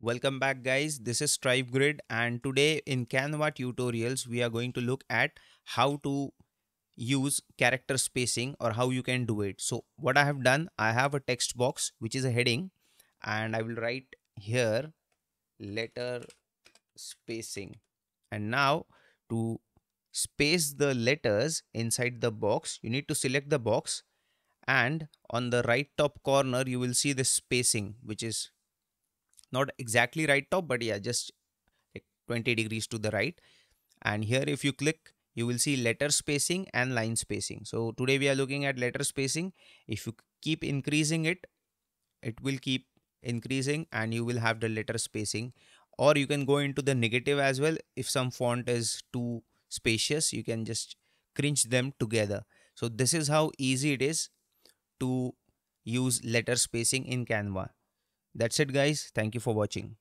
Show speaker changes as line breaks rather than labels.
Welcome back guys, this is Strive Grid and today in Canva tutorials we are going to look at how to use character spacing or how you can do it. So what I have done, I have a text box which is a heading and I will write here letter spacing. And now to space the letters inside the box, you need to select the box and on the right top corner you will see the spacing which is not exactly right top, but yeah, just like 20 degrees to the right. And here if you click, you will see letter spacing and line spacing. So today we are looking at letter spacing. If you keep increasing it, it will keep increasing and you will have the letter spacing. Or you can go into the negative as well. If some font is too spacious, you can just cringe them together. So this is how easy it is to use letter spacing in Canva. That's it guys, thank you for watching.